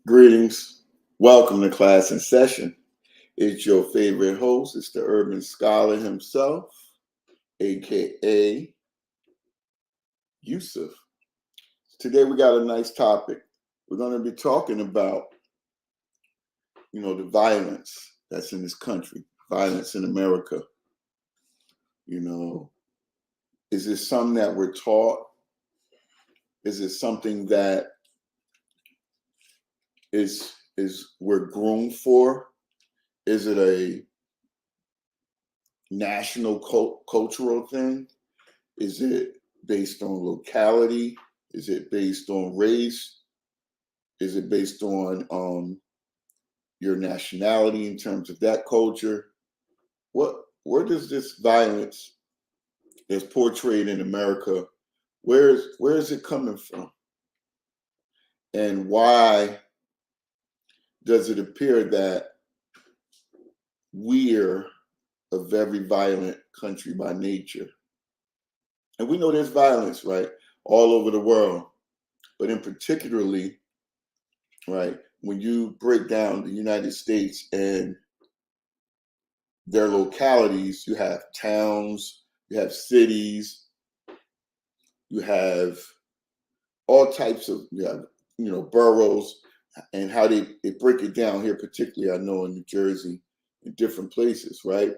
Greetings. Welcome to Class in Session. It's your favorite host. It's the urban scholar himself, aka Yusuf. Today we got a nice topic. We're going to be talking about, the violence that's in this country, violence in America. Is it something that we're taught? Is it something that is we're groomed for? Is it a national cultural thing? Is it based on locality? Is it based on race? Is it based on your nationality in terms of that culture? Where does this violence that's portrayed in America, where is it coming from? And why does it appear that we're a very violent country by nature? And we know there's violence, right, all over the world. But in particularly, right, when you break down the United States and their localities, you have towns, you have cities, you have all types of, boroughs, and how they break it down here, particularly I know in New Jersey, in different places, right?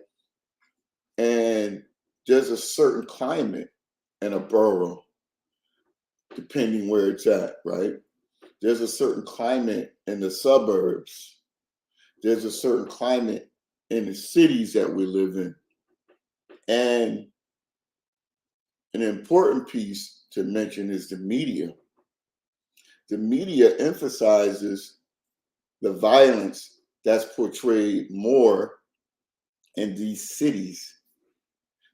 And there's a certain climate in a borough, depending where it's at, right? There's a certain climate in the suburbs. There's a certain climate in the cities that we live in. And an important piece to mention is the media. The media emphasizes the violence that's portrayed more in these cities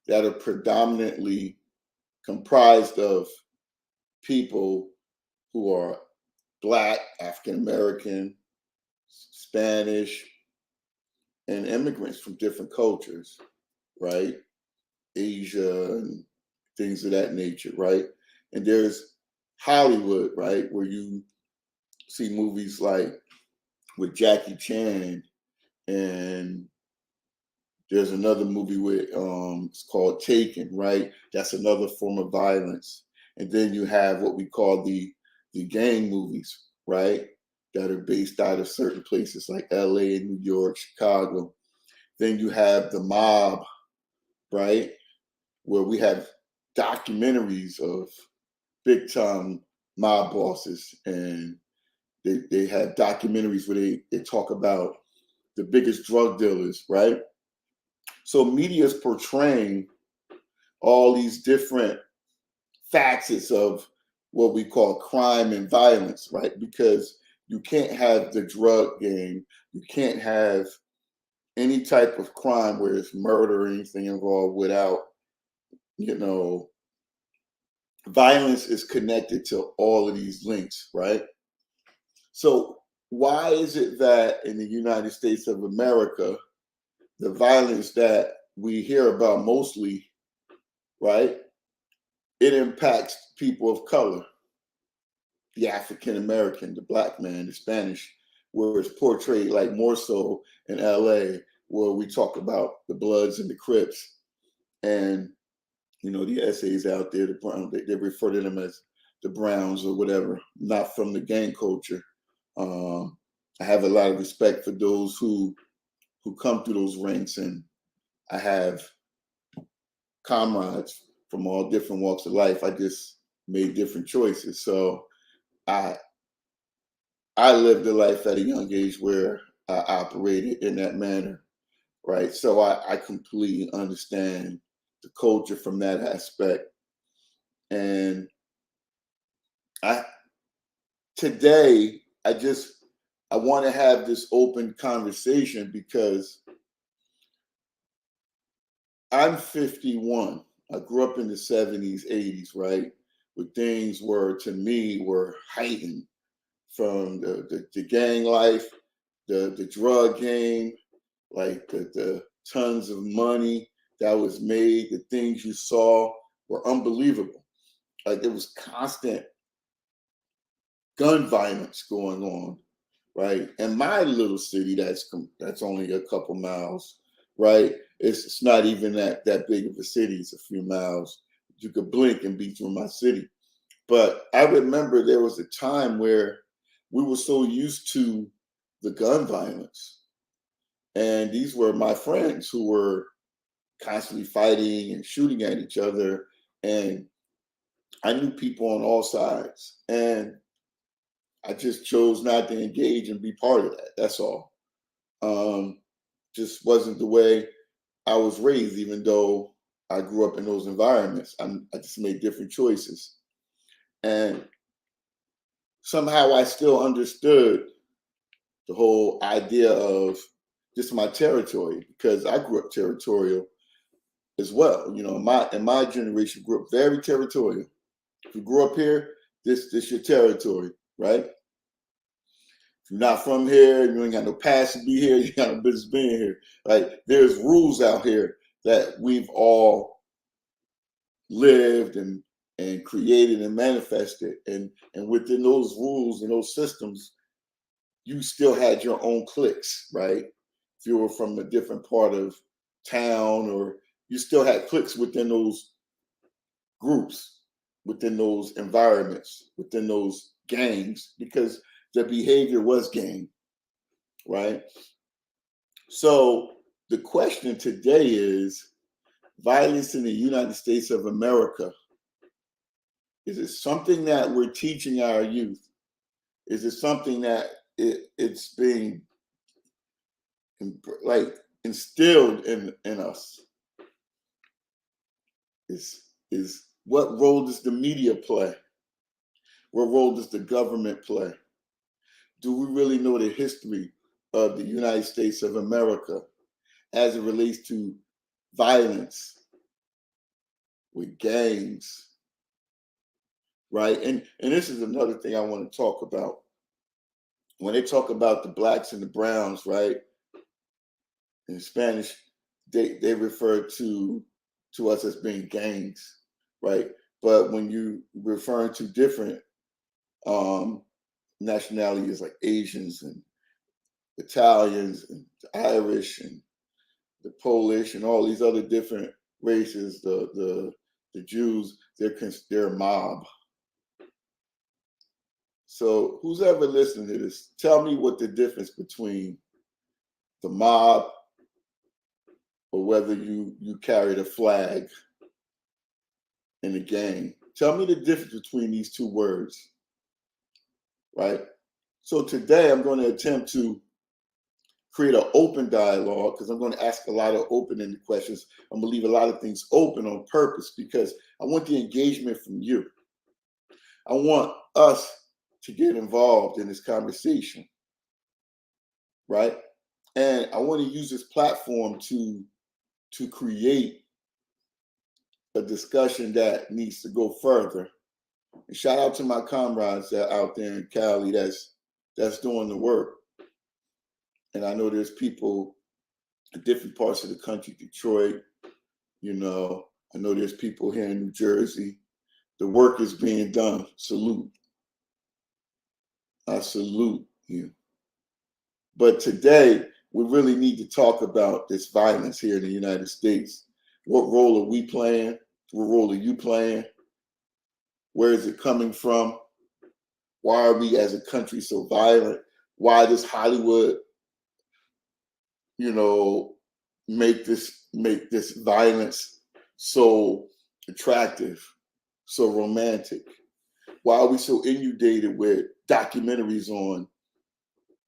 that are predominantly comprised of people who are Black, African American, Spanish, and immigrants from different cultures, right? Asia and things of that nature, right? And there's Hollywood, right, where you see movies like with Jackie Chan, and there's another movie with it's called Taken, right? That's another form of violence. And then you have what we call the gang movies, right? That are based out of certain places like LA, New York, Chicago. Then you have the mob, right? Where we have documentaries of big time mob bosses, and they have documentaries where they talk about the biggest drug dealers, right? So media is portraying all these different facets of what we call crime and violence, right? Because you can't have the drug game, you can't have any type of crime where it's murder or anything involved without, violence is connected to all of these links, right? So why is it that in the United States of America, the violence that we hear about mostly, right, it impacts people of color, the African American, the Black man, the Spanish, where it's portrayed like more so in LA, where we talk about the Bloods and the Crips, and the essays out there, the Brown, they refer to them as the Browns or whatever, not from the gang culture. I have a lot of respect for those who come through those ranks, and I have comrades from all different walks of life. I just made different choices. So I lived a life at a young age where I operated in that manner, right? So I completely understand the culture from that aspect. And today I want to have this open conversation because I'm 51. I grew up in the 70s, 80s, right? Where things to me, were heightened, from the gang life, the drug game, like the tons of money that was made, the things you saw were unbelievable. Like there was constant gun violence going on, right? And my little city, that's only a couple miles, right? It's not even that big of a city. It's a few miles. You could blink and be through my city. But I remember there was a time where we were so used to the gun violence, and these were my friends who were constantly fighting and shooting at each other, and I knew people on all sides, and I just chose not to engage and be part of that. That's all. Um, just wasn't the way I was raised, even though I grew up in those environments. I just made different choices. And somehow I still understood the whole idea of just my territory, because I grew up territorial as well. You know, my generation grew up very territorial. If you grew up here, this your territory, right? If you're not from here, you ain't got no pass to be here, you got no business being here. Like, there's rules out here that we've all lived and created and manifested. And within those rules and those systems, you still had your own cliques, right? If you were from a different part of town, or you still had cliques within those groups, within those environments, within those gangs, because the behavior was gang, right? So the question today is, violence in the United States of America, is it something that we're teaching our youth? Is it something that it's being like instilled in us? Is what role does the media play? What role does the government play? Do we really know the history of the United States of America as it relates to violence with gangs, right? And this is another thing I want to talk about. When they talk about the blacks and the browns, right? In Spanish, they refer to us as being gangs, right? But when you refer to different nationalities like Asians and Italians and Irish and the Polish and all these other different races, the Jews, they're a mob. So who's ever listening to this, tell me what the difference between the mob, or whether you carried a flag in the gang. Tell me the difference between these two words, right? So today I'm going to attempt to create an open dialogue, because I'm going to ask a lot of open-ended questions. I'm going to leave a lot of things open on purpose, because I want the engagement from you. I want us to get involved in this conversation, right? And I want to use this platform to create a discussion that needs to go further. And shout out to my comrades that out there in Cali that's doing the work. And I know there's people in different parts of the country, Detroit, you know, I know there's people here in New Jersey. The work is being done. Salute. I salute you. But today, we really need to talk about this violence here in the United States. What role are we playing? What role are you playing? Where is it coming from? Why are we as a country so violent? Why does Hollywood, you know, make this violence so attractive, so romantic? Why are we so inundated with documentaries on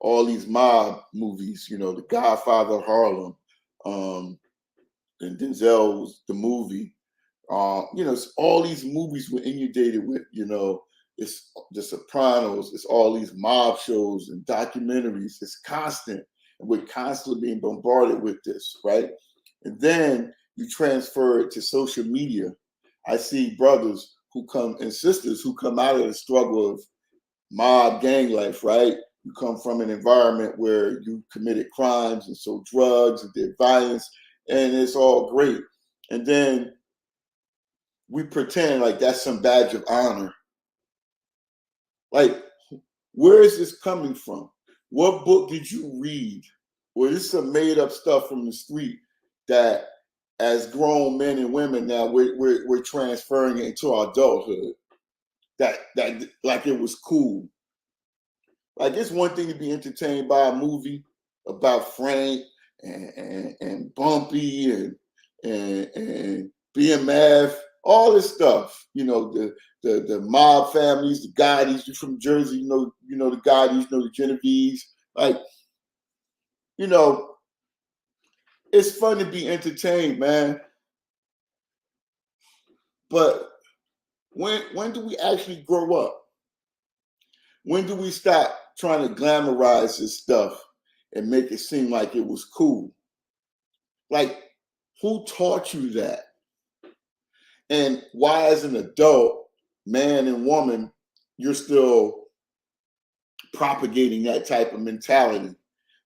all these mob movies? You know, The Godfather of Harlem, and Denzel's The Movie. You know, it's all these movies we're inundated with. You know, it's The Sopranos. It's all these mob shows and documentaries. It's constant, and we're constantly being bombarded with this, right? And then you transfer it to social media. I see brothers who come and sisters who come out of the struggle of mob gang life, right? You come from an environment where you committed crimes and sold drugs and did violence, and it's all great. And then we pretend like that's some badge of honor. Like, where is this coming from? What book did you read? Well, this is some made up stuff from the street that, as grown men and women now, we're transferring it into our adulthood. That like it was cool. Like, it's one thing to be entertained by a movie about Frank and Bumpy and BMF, all this stuff. You know, the mob families, the Gottis. You're from Jersey, you know the Gottis, you know the Genovese. Like, you know, it's fun to be entertained, man. But when do we actually grow up? When do we stop trying to glamorize this stuff and make it seem like it was cool? Like, who taught you that? And why, as an adult, man and woman, you're still propagating that type of mentality,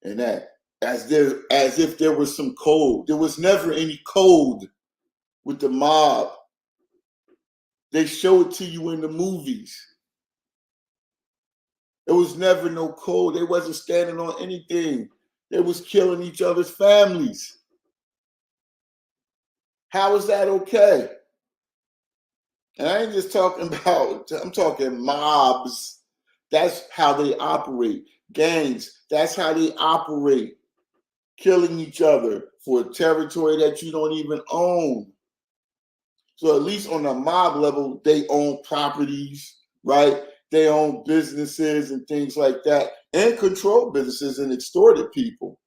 and that as if there was some code. There was never any code with the mob. They show it to you in the movies. There was never no code. They wasn't standing on anything. They was killing each other's families. How is that okay? And I ain't just talking about, I'm talking mobs. That's how they operate. Gangs, that's how they operate. Killing each other for a territory that you don't even own. So at least on a mob level, they own properties, right? They own businesses and things like that, and control businesses and extorted people.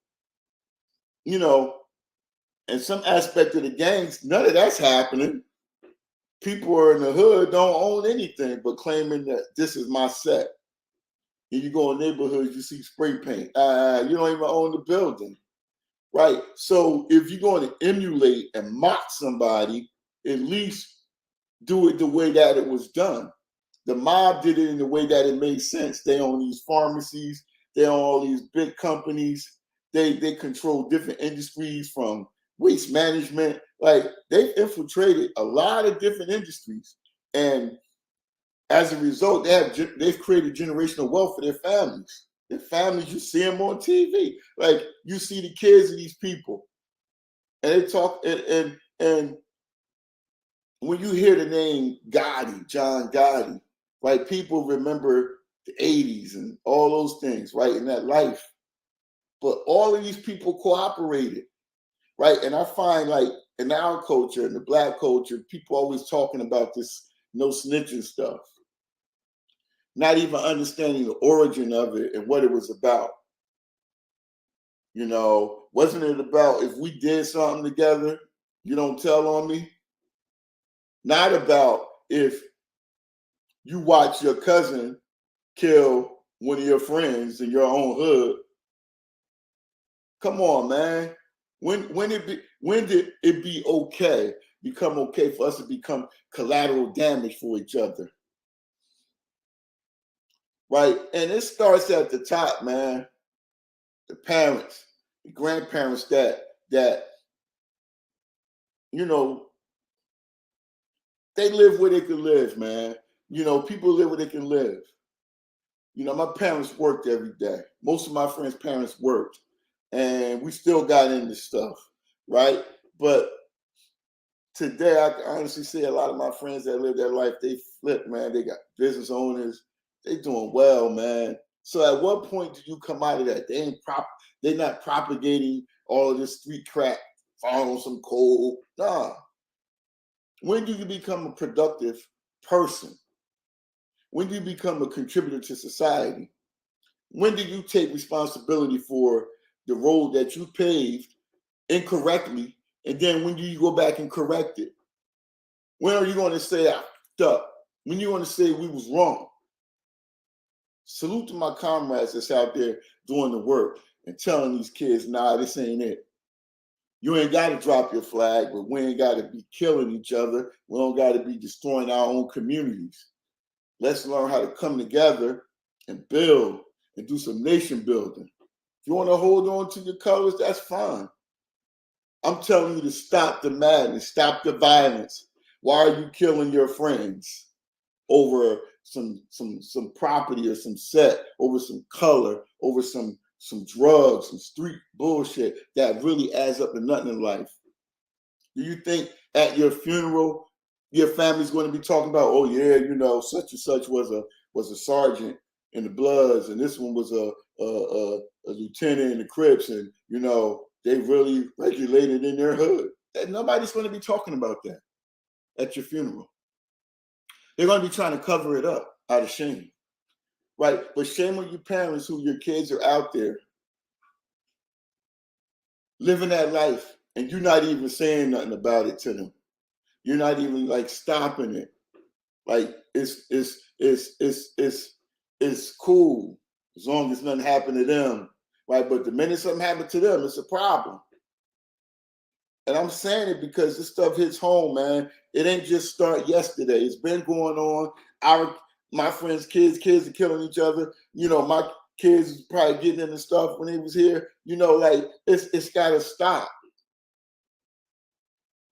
You know, in some aspect of the gangs, none of that's happening. People are in the hood, don't own anything, but claiming that this is my set. And you go in neighborhoods, you see spray paint. You don't even own the building, right? So if you're going to emulate and mock somebody, at least do it the way that it was done. The mob did it in the way that it made sense. They own these pharmacies. They own all these big companies. They control different industries, from waste management. Like, they've infiltrated a lot of different industries, and as a result, they've created generational wealth for their families. Their families, you see them on TV. Like, you see the kids of these people, and they talk, and when you hear the name Gotti, John Gotti, right? People remember the 80s and all those things, right? In that life. But all of these people cooperated, right? And I find, like, in our culture, in the Black culture, people always talking about this no snitching stuff, not even understanding the origin of it and what it was about. You know, wasn't it about, if we did something together, you don't tell on me? Not about if you watch your cousin kill one of your friends in your own hood. Come on, man. When did it become okay for us to become collateral damage for each other? Right? And it starts at the top, man. The parents, the grandparents that you know, they live where they can live, man. You know, people live where they can live. You know, my parents worked every day. Most of my friends' parents worked, and we still got into stuff, right? But today, I can honestly say a lot of my friends that live their life, they flip, man. They got business owners. They doing well, man. So at what point do you come out of that? They're not propagating all of this street crap, following some code. Nah. When do you become a productive person? When do you become a contributor to society? When do you take responsibility for the road that you paved incorrectly? And then when do you go back and correct it? When are you going to say I fucked up? When you want to say we was wrong? Salute to my comrades that's out there doing the work and telling these kids, nah, this ain't it. You ain't got to drop your flag, but we ain't got to be killing each other. We don't got to be destroying our own communities. Let's learn how to come together and build and do some nation building. If you want to hold on to your colors, that's fine. I'm telling you to stop the madness, stop the violence. Why are you killing your friends over some property or some set, over some color, over some drugs, some street bullshit that really adds up to nothing in life. Do you think at your funeral your family's going to be talking about, oh yeah, you know, such and such was a sergeant in the Bloods, and this one was a lieutenant in the Crips, and you know they really regulated in their hood? And nobody's going to be talking about that at your funeral. They're going to be trying to cover it up out of shame, right? But shame on you parents who your kids are out there living that life, and you're not even saying nothing about it to them. You're not even like stopping it. Like it's cool as long as nothing happened to them, right? But the minute something happened to them, it's a problem. And I'm saying it because this stuff hits home, man. It ain't just start yesterday. It's been going on. My friends' kids are killing each other. You know, my kids probably getting into stuff when they was here. You know, like it's gotta stop.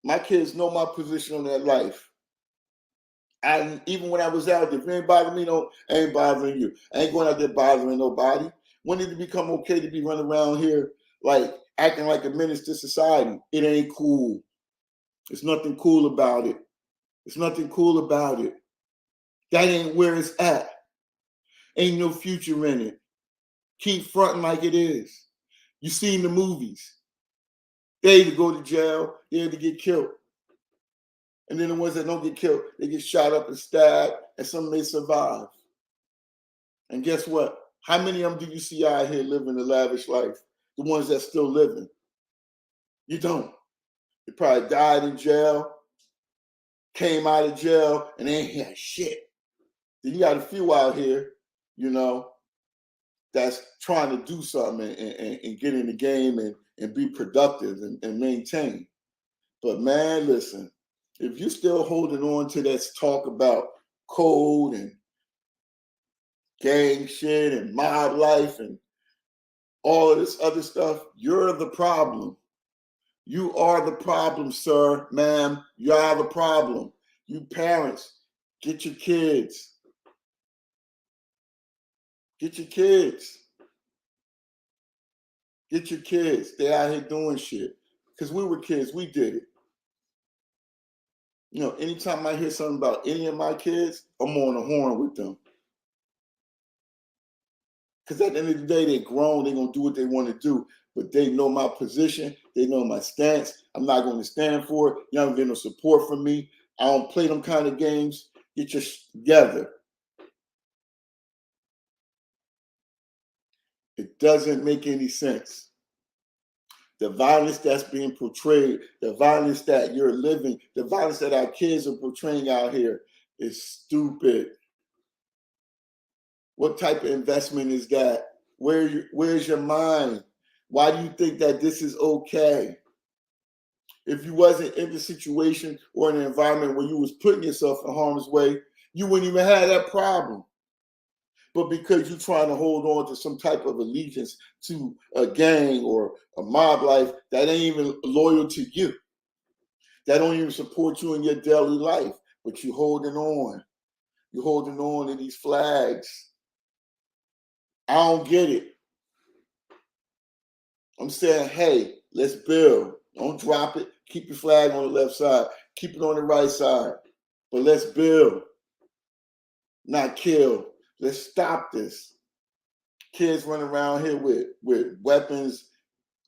My kids know my position on that life. And even when I was out there, if it ain't bothering me, no, I ain't bothering you. I ain't going out there bothering nobody. When did it become okay to be running around here like acting like a menace to society? It ain't cool. There's nothing cool about it. There's nothing cool about it. That ain't where it's at. Ain't no future in it. Keep fronting like it is. You seen the movies. They either go to jail, they either get killed. And then the ones that don't get killed, they get shot up and stabbed, and some may survive. And guess what? How many of them do you see out here living a lavish life? The ones that still living. You don't. They probably died in jail, came out of jail, and they ain't had shit. Then you got a few out here, you know, that's trying to do something and get in the game and be productive and maintain. But man, listen, if you're still holding on to that talk about code and gang shit and mob life and all of this other stuff, you're the problem. You are the problem, sir, ma'am. You are the problem. You parents, get your kids. Get your kids. Get your kids. They out here doing shit. Because we were kids, we did it. You know, anytime I hear something about any of my kids, I'm on the horn with them. Because at the end of the day, they're grown. They're going to do what they want to do. But they know my position. They know my stance. I'm not going to stand for it. You're not going to get no support from me. I don't play them kind of games. Get your shit together. It doesn't make any sense. The violence that's being portrayed, the violence that you're living, the violence that our kids are portraying out here is stupid. What type of investment is that? Where's your mind? Why do you think that this is okay? If you wasn't in the situation or in an environment where you was putting yourself in harm's way, you wouldn't even have that problem. But because you're trying to hold on to some type of allegiance to a gang or a mob life that ain't even loyal to you, that don't even support you in your daily life, but you're holding on. You're holding on to these flags. I don't get it. I'm saying, hey, let's build. Don't drop it. Keep your flag on the left side. Keep it on the right side. But let's build, not kill. Let's stop this. Kids running around here with weapons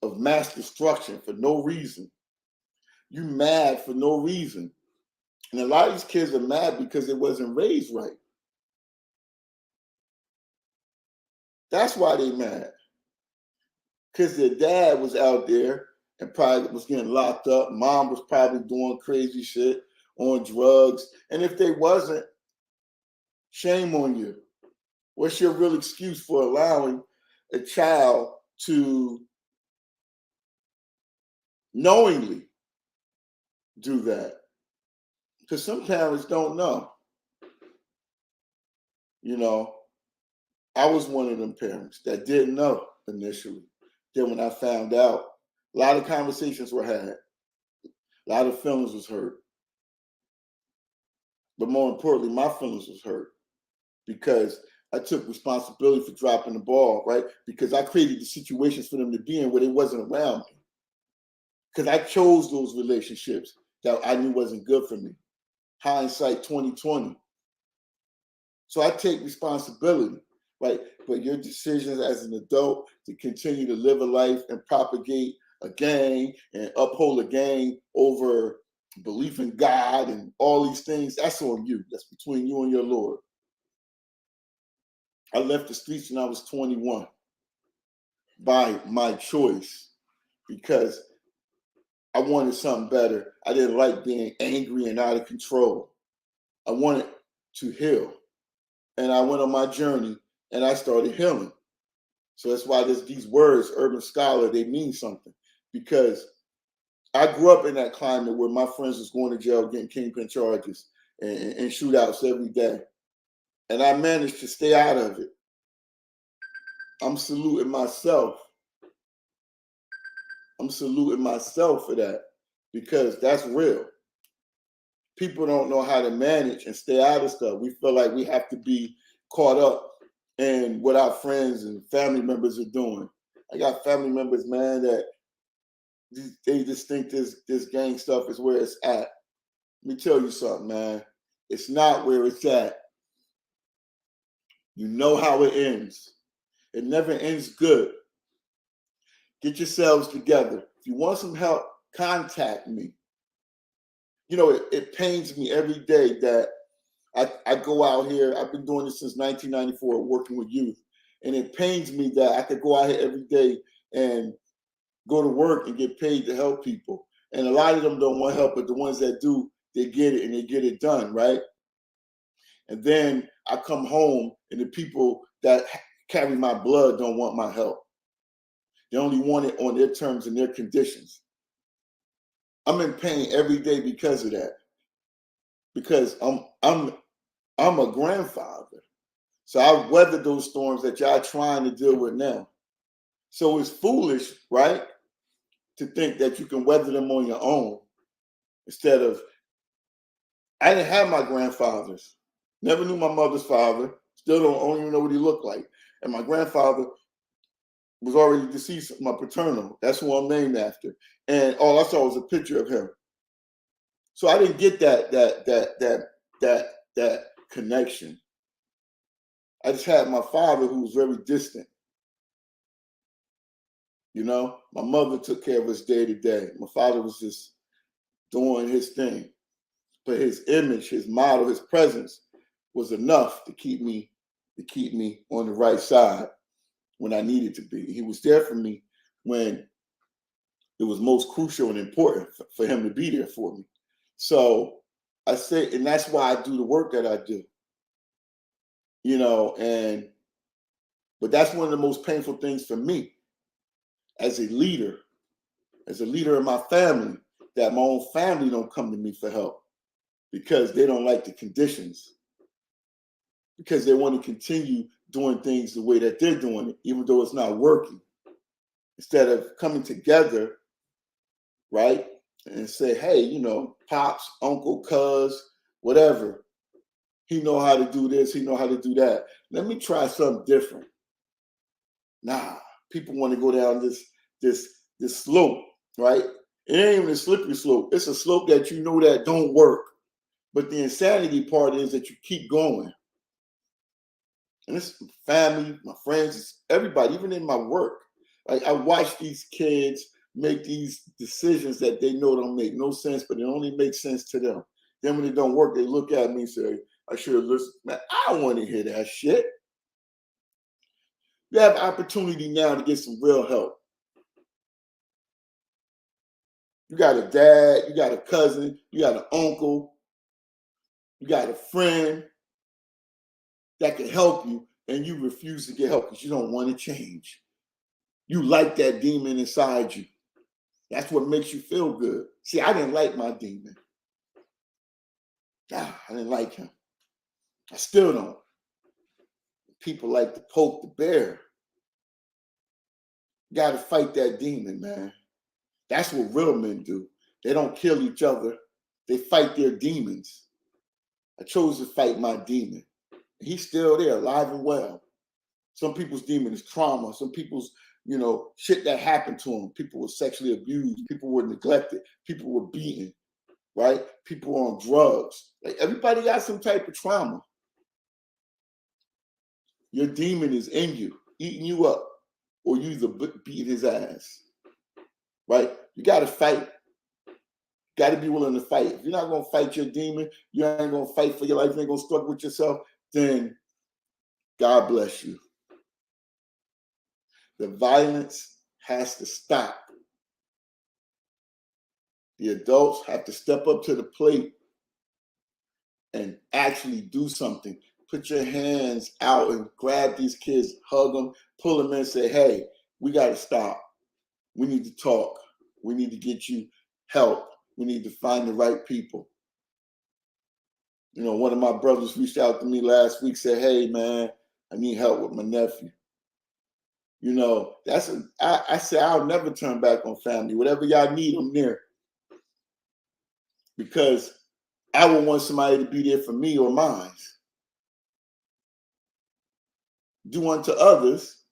of mass destruction for no reason. You mad for no reason. And a lot of these kids are mad because they wasn't raised right. That's why they mad. Because their dad was out there and probably was getting locked up. Mom was probably doing crazy shit on drugs. And if they wasn't, shame on you. What's your real excuse for allowing a child to knowingly do that? Because some parents don't know. You know, I was one of them parents that didn't know initially. Then when I found out, a lot of conversations were had. A lot of feelings was hurt. But more importantly, my feelings was hurt. because I took responsibility for dropping the ball, right? Because I created the situations for them to be in where they wasn't around me. Because I chose those relationships that I knew wasn't good for me. Hindsight 2020. So I take responsibility, right? But your decisions as an adult to continue to live a life and propagate a gang and uphold a gang over belief in God and all these things, that's on you. That's between you and your Lord. I left the streets when I was 21 by my choice because I wanted something better. I didn't like being angry and out of control. I wanted to heal. And I went on my journey and I started healing. So that's why these words, urban scholar, they mean something. Because I grew up in that climate where my friends was going to jail, getting kingpin charges and shootouts every day. And I managed to stay out of it. I'm saluting myself. I'm saluting myself for that because that's real. People don't know how to manage and stay out of stuff. We feel like we have to be caught up in what our friends and family members are doing. I got family members, man, that they just think this gang stuff is where it's at. Let me tell you something, man. It's not where it's at. You know how it ends. It never ends good. Get yourselves together. If you want some help, contact me. You know, it pains me every day that I go out here. I've been doing this since 1994, working with youth. And it pains me that I could go out here every day and go to work and get paid to help people. And a lot of them don't want help, but the ones that do, they get it and they get it done, right? And then I come home and the people that carry my blood don't want my help. They only want it on their terms and their conditions. I'm in pain every day because of that. Because I'm a grandfather. So I've weathered those storms that y'all trying to deal with now. So it's foolish, right, to think that you can weather them on your own instead of, I didn't have my grandfathers. Never knew my mother's father. Still don't even know what he looked like. And my grandfather was already deceased, my paternal. That's who I'm named after. And all I saw was a picture of him. So I didn't get that connection. I just had my father who was very distant. You know, my mother took care of us day to day. My father was just doing his thing. But his image, his model, his presence was enough to keep me on the right side when I needed to be. He was there for me when it was most crucial and important for him to be there for me. So I say, and that's why I do the work that I do. You know, but that's one of the most painful things for me as a leader in my family, that my own family don't come to me for help because they don't like the conditions, because they want to continue doing things the way that they're doing it, even though it's not working. Instead of coming together, right, and say, hey, you know, pops, uncle, cuz, whatever, he know how to do this, he know how to do that. Let me try something different. Nah, people want to go down this slope, right? It ain't even a slippery slope. It's a slope that you know that don't work. But the insanity part is that you keep going. And it's family, my friends, everybody, even in my work. Like I watch these kids make these decisions that they know don't make no sense, but it only makes sense to them. Then when it don't work, they look at me and say, I should have listened. Man, I don't want to hear that shit. You have opportunity now to get some real help. You got a dad, you got a cousin, you got an uncle, you got a friend that can help you, and you refuse to get help because you don't want to change. You like that demon inside you. That's what makes you feel good. See, I didn't like my demon. I didn't like him. I still don't. People like to poke the bear. You got to fight that demon, man. That's what real men do. They don't kill each other. They fight their demons. I chose to fight my demon. He's still there, alive and well. Some people's demon is trauma. Some people's, shit that happened to them. People were sexually abused. People were neglected. People were beaten, right? People were on drugs. Like, everybody got some type of trauma. Your demon is in you, eating you up, or you either beating his ass, right? You got to fight. Got to be willing to fight. If you're not going to fight your demon, you ain't going to fight for your life, you ain't going to struggle with yourself, then God bless you. The violence has to stop. The adults have to step up to the plate and actually do something. Put your hands out and grab these kids, hug them, pull them in and say, hey, we got to stop. We need to talk. We need to get you help. We need to find the right people. One of my brothers reached out to me last week, said, hey, man, I need help with my nephew. I said, I'll never turn back on family. Whatever y'all need, I'm there. Because I would want somebody to be there for me or mine. Do unto others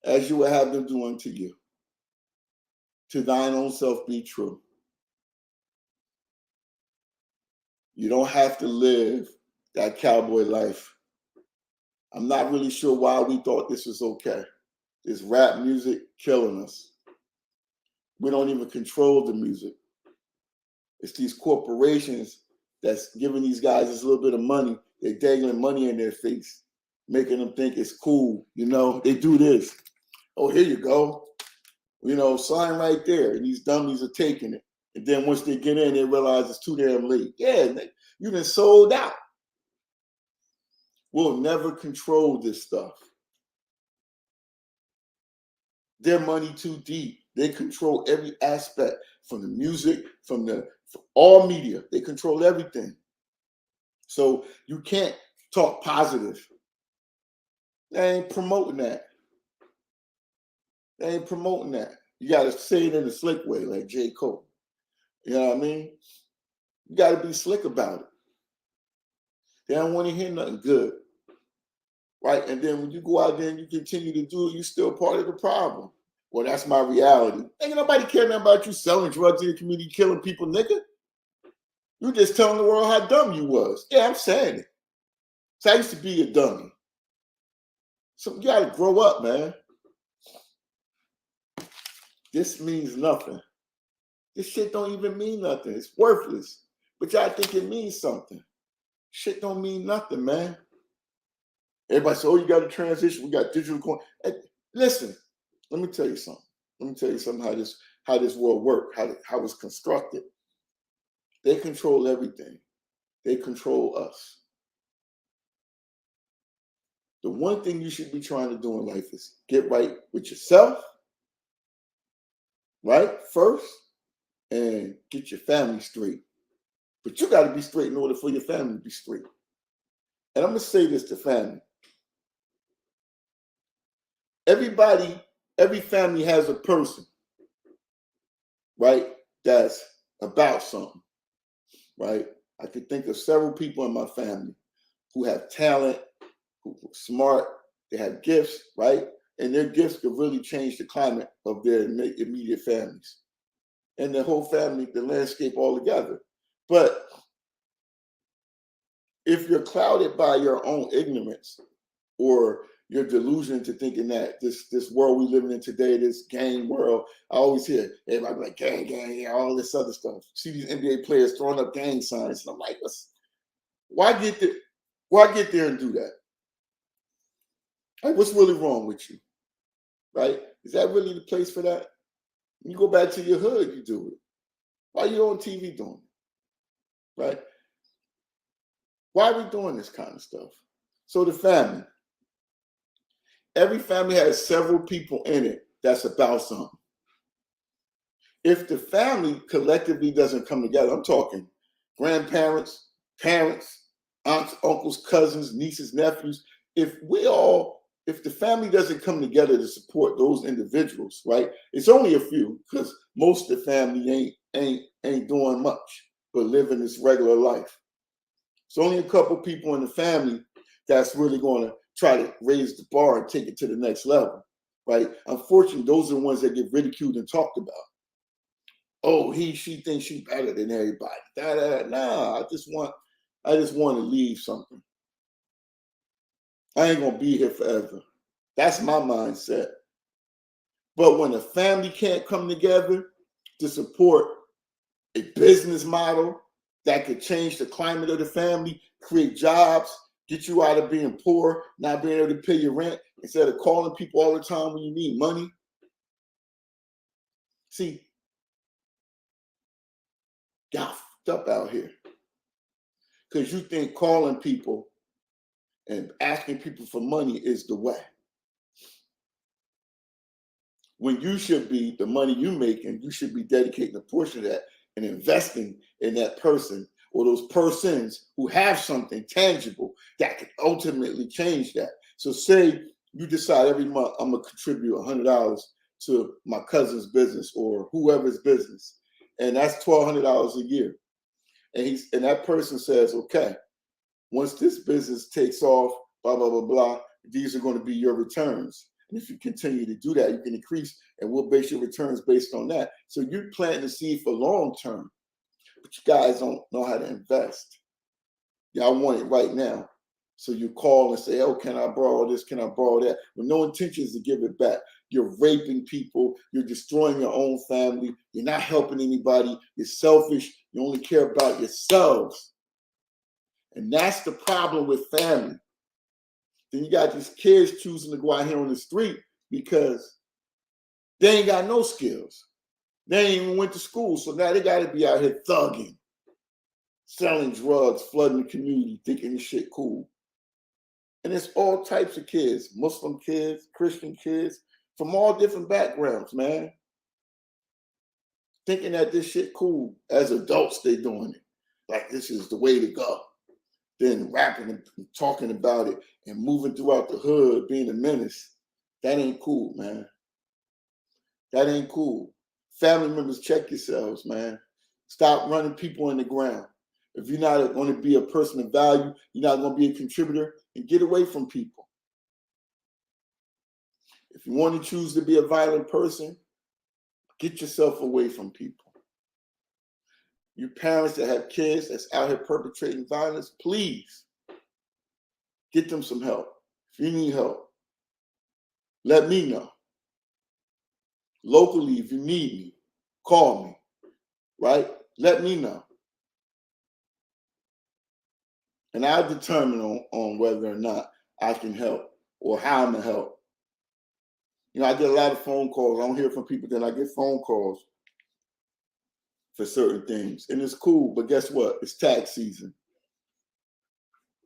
as you would have them do unto you. To thine own self be true. You don't have to live that cowboy life. I'm not really sure why we thought this was okay. This rap music killing us. We don't even control the music. It's these corporations that's giving these guys this little bit of money. They're dangling money in their face, making them think it's cool. They do this. Oh, here you go. Sign right there. And these dummies are taking it. And then once they get in, they realize it's too damn late. Yeah, you done sold out. We'll never control this stuff. Their money too deep. They control every aspect, from the music, from all media. They control everything. So you can't talk positive. They ain't promoting that. They ain't promoting that. You got to say it in a slick way, like J. Cole. You know what I mean? You got to be slick about it. They don't want to hear nothing good. Right? And then when you go out there and you continue to do it, you're still part of the problem. Well, that's my reality. Ain't nobody care nothing about you selling drugs in the community, killing people, nigga. You just telling the world how dumb you was. Yeah, I'm saying it. So I used to be a dummy. So you got to grow up, man. This means nothing. This shit don't even mean nothing. It's worthless. But y'all think it means something. Shit don't mean nothing, man. Everybody say, oh, you got to transition. We got digital coin. Hey, listen, let me tell you something. Let me tell you something how this world works, how it's constructed. They control everything. They control us. The one thing you should be trying to do in life is get right with yourself, right, first, and get your family straight. But you got to be straight in order for your family to be straight. And I'm going to say this to family. Every family has a person, right, that's about something, right? I could think of several people in my family who have talent, who are smart, they have gifts, right? And their gifts could really change the climate of their immediate families and the whole family, the landscape altogether. But if you're clouded by your own ignorance or your delusion to thinking that this world we living in today, this gang world, I always hear everybody like gang, yeah, all this other stuff. See these NBA players throwing up gang signs, and I'm like, why get there and do that? Like, what's really wrong with you? Right? Is that really the place for that? When you go back to your hood, you do it. Why are you on TV doing it? Right? Why are we doing this kind of stuff? So the family. Every family has several people in it that's about something. If the family collectively doesn't come together, I'm talking grandparents, parents, aunts, uncles, cousins, nieces, nephews. If the family doesn't come together to support those individuals, right? It's only a few, because most of the family ain't doing much but living this regular life. It's only a couple people in the family that's really going to try to raise the bar and take it to the next level, right? Unfortunately, those are the ones that get ridiculed and talked about. Oh, she thinks she's better than everybody. Nah, I just want to leave something. I ain't gonna be here forever. That's my mindset. But when a family can't come together to support a business model that could change the climate of the family, create jobs, get you out of being poor, not being able to pay your rent, instead of calling people all the time when you need money. See, y'all fucked up out here. Because you think calling people and asking people for money is the way. When you should be, the money you make, and you should be dedicating a portion of that and investing in that person or those persons who have something tangible that could ultimately change that. So say you decide every month I'm gonna contribute $100 to my cousin's business or whoever's business, and that's $1,200 a year. And that person says, okay, once this business takes off, blah, blah, blah, blah, these are going to be your returns. And if you continue to do that, you can increase, and we'll base your returns based on that. So you're planting the seed for long term, but you guys don't know how to invest. Y'all want it right now. So you call and say, oh, can I borrow this? Can I borrow that? With no intentions to give it back. You're raping people. You're destroying your own family. You're not helping anybody. You're selfish. You only care about yourselves. And that's the problem with family. Then you got these kids choosing to go out here on the street because they ain't got no skills. They ain't even went to school. So now they got to be out here thugging, selling drugs, flooding the community, thinking this shit cool. And it's all types of kids, Muslim kids, Christian kids, from all different backgrounds, man. Thinking that this shit cool. As adults, they doing it. Like this is the way to go. Then rapping and talking about it and moving throughout the hood, being a menace. That ain't cool, man. That ain't cool. Family members, check yourselves, man. Stop running people in the ground. If you're not going to be a person of value, you're not going to be a contributor, and get away from people. If you want to choose to be a violent person, get yourself away from people. You parents that have kids that's out here perpetrating violence, please get them some help. If you need help, let me know. Locally, if you need me, call me, right? Let me know. And I'll determine on whether or not I can help or how I'm going to help. You know, I get a lot of phone calls. I don't hear from people, then I get phone calls for certain things. And it's cool, but guess what? It's tax season.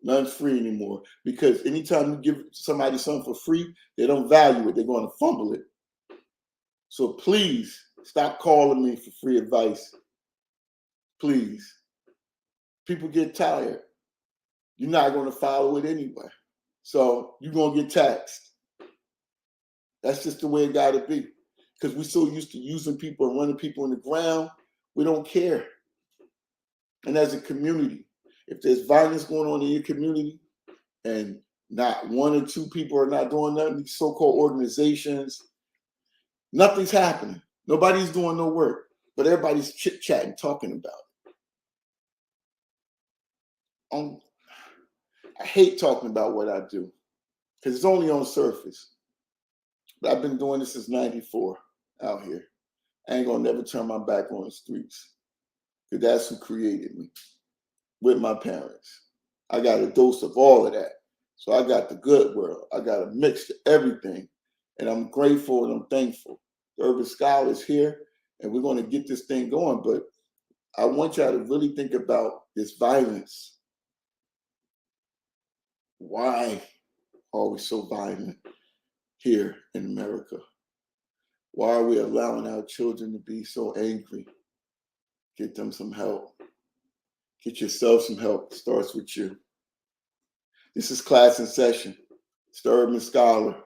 None's free anymore. Because anytime you give somebody something for free, they don't value it. They're going to fumble it. So please stop calling me for free advice. Please. People get tired. You're not going to follow it anyway. So you're going to get taxed. That's just the way it got to be. Because we're so used to using people and running people in the ground, we don't care. And as a community, if there's violence going on in your community and not one or two people are not doing nothing, these so-called organizations, nothing's happening. Nobody's doing no work, but everybody's chit-chatting, talking about it. I hate talking about what I do because it's only on the surface. But I've been doing this since 94 out here. I ain't gonna never turn my back on the streets because that's who created me with my parents. I got a dose of all of that. So I got the good world. I got a mix of everything. And I'm grateful and I'm thankful. The Urban Scholar is here and we're going to get this thing going. But I want y'all to really think about this violence. Why are we so violent here in America? Why are we allowing our children to be so angry? Get them some help. Get yourself some help. It starts with you. This is Class in Session. It's the Urban Scholar.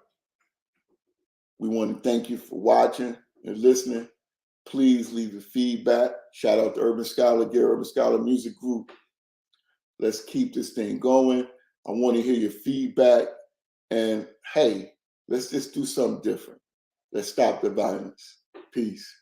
We want to thank you for watching and listening. Please leave your feedback. Shout out to Urban Scholar, Gary Urban Scholar Music Group. Let's keep this thing going. I want to hear your feedback. And hey, let's just do something different. Let's stop the violence. Peace.